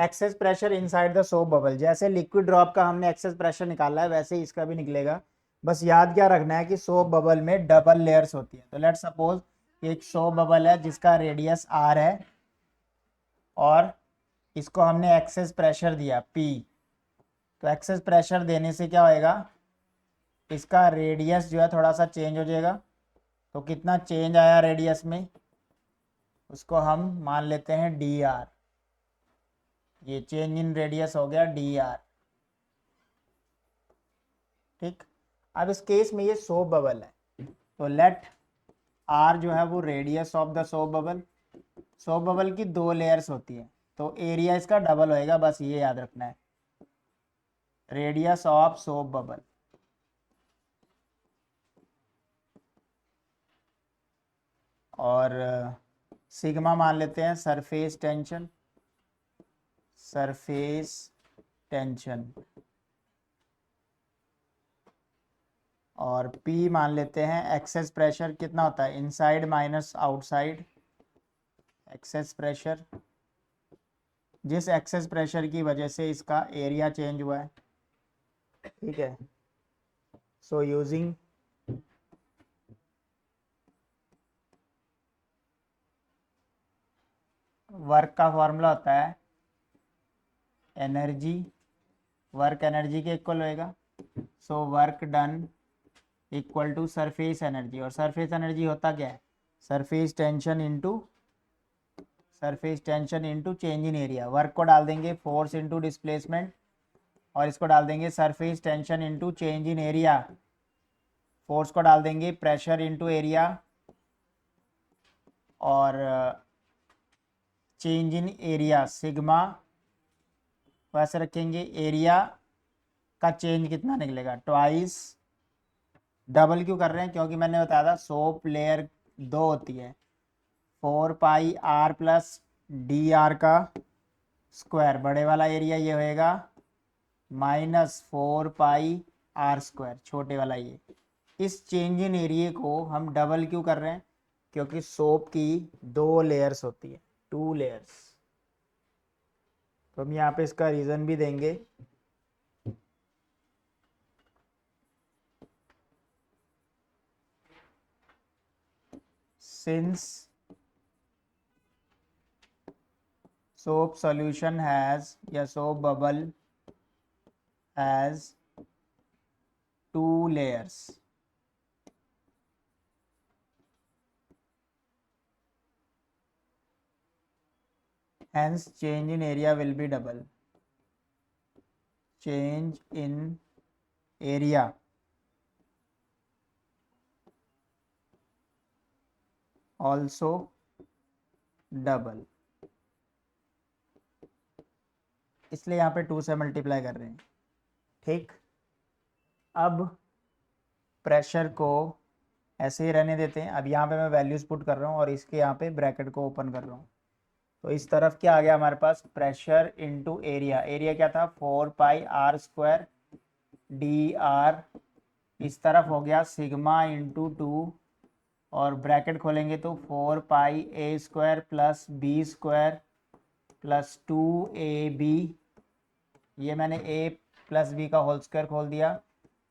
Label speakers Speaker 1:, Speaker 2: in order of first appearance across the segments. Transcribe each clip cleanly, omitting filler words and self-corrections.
Speaker 1: Access pressure inside the soap bubble, जैसे liquid drop का हमने एक्सेस प्रेशर निकाला है वैसे ही इसका भी निकलेगा। बस याद क्या रखना है कि सोप बबल में डबल लेयर्स होती है। तो लेट सपोज एक सोप बबल है जिसका रेडियस आर है और इसको हमने एक्सेस प्रेशर दिया पी। तो एक्सेस प्रेशर देने से क्या होएगा, इसका रेडियस जो है थोड़ा सा चेंज हो जाएगा। तो कितना चेंज आया रेडियस में, उसको हम मान लेते हैं डी आर। ये चेंज इन रेडियस हो गया डी आर। ठीक, अब इस केस में ये सोप बबल है, तो लेट आर जो है वो radius of the soap bubble. Soap bubble की दो लेयर्स होती है तो एरिया इसका डबल होएगा, बस ये याद रखना है, रेडियस ऑफ सोप बबल। और सिग्मा मान लेते हैं सरफेस टेंशन, सरफेस टेंशन। और P मान लेते हैं एक्सेस प्रेशर, कितना होता है inside minus outside excess pressure, जिस एक्सेस प्रेशर की वजह से इसका एरिया चेंज हुआ है। ठीक है, सो यूजिंग वर्क का फॉर्मूला होता है एनर्जी, वर्क एनर्जी के इक्वल होएगा। So work done equal to surface energy, और सरफेस एनर्जी होता क्या है, surface tension into change in area. Work को डाल देंगे फोर्स इंटू डिस्प्लेसमेंट, और इसको डाल देंगे surface tension into change in area. Force को डाल देंगे प्रेशर इंटू एरिया, और चेंज इन एरिया सिग्मा वैसे रखेंगे। एरिया का चेंज कितना निकलेगा, ट्वाइस। डबल क्यों कर रहे हैं, क्योंकि मैंने बताया था सोप लेयर दो होती है, 4 पाई प्लस डी आर का स्क्वायर, बड़े वाला एरिया ये होएगा -4 पाई छोटे वाला ये। इस चेंज इन एरिया को हम डबल क्यों कर रहे हैं, क्योंकि सोप की दो लेयर्स होती है, 2 लेयर्स। तो हम यहाँ पे इसका रीज़न भी देंगे। सिंस soap solution has या soap bubble has 2 layers, hence change in area will be double. Change in area also double, इसलिए यहाँ पे 2 से मल्टीप्लाई कर रहे हैं। ठीक, अब प्रेशर को ऐसे ही रहने देते हैं। अब यहाँ पे मैं वैल्यूज़ पुट कर रहा हूँ और इसके यहाँ पे ब्रैकेट को ओपन कर रहा हूँ। तो इस तरफ क्या आ गया हमारे पास, प्रेशर इंटू एरिया। एरिया क्या था 4 पाई r² डी आर। इस तरफ हो गया सिग्मा इंटू 2, और ब्रैकेट खोलेंगे तो 4 पाई a² plus b² plus 2ab। ये मैंने a प्लस b का होल स्क्वायर खोल दिया,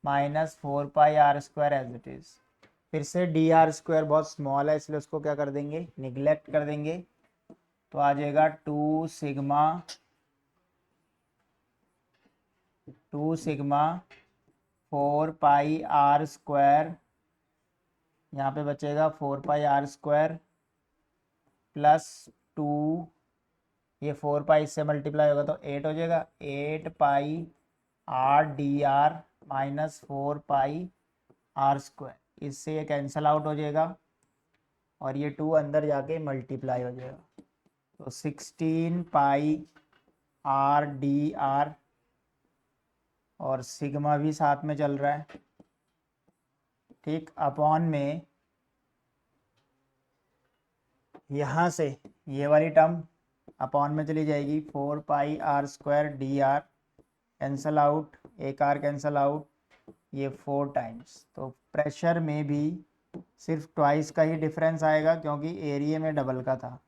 Speaker 1: -4 पाई r² एज इट इज़। फिर से डी आर स्क्वायर बहुत स्मॉल है इसलिए उसको क्या कर देंगे, निगलेक्ट कर देंगे। तो आ जाएगा 2 सिग्मा 4 पाई r², यहाँ पे बचेगा 4 पाई r² प्लस 2, ये 4 पाई इससे मल्टीप्लाई होगा तो 8 हो जाएगा, 8 पाई r -4 पाई r²। इससे ये कैंसिल आउट हो जाएगा और ये 2 अंदर जाके मल्टीप्लाई हो जाएगा। तो 16 पाई r, और सिग्मा भी साथ में चल रहा है। ठीक, अपॉन में यहाँ से ये वाली टर्म अपॉन में चली जाएगी, 4 पाई r² D R cancel out, एक आर कैंसल आउट, ये 4 टाइम्स। तो प्रेशर में भी सिर्फ ट्वाइस का ही डिफरेंस आएगा क्योंकि एरिया में डबल का था।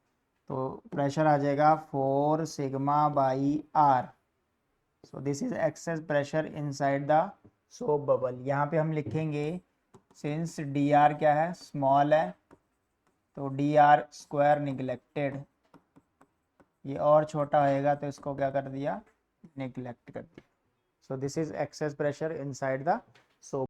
Speaker 1: तो प्रेशर आ जाएगा 4 sigma by R. So this is excess pressure inside the soap bubble. यहाँ पे हम लिखेंगे सिंस डी आर क्या है, स्मॉल है, तो डी आर स्क्वायर निगलेक्टेड, ये और छोटा होएगा तो इसको क्या कर दिया, निगलेक्ट कर दिया। सो this is excess pressure inside the soap.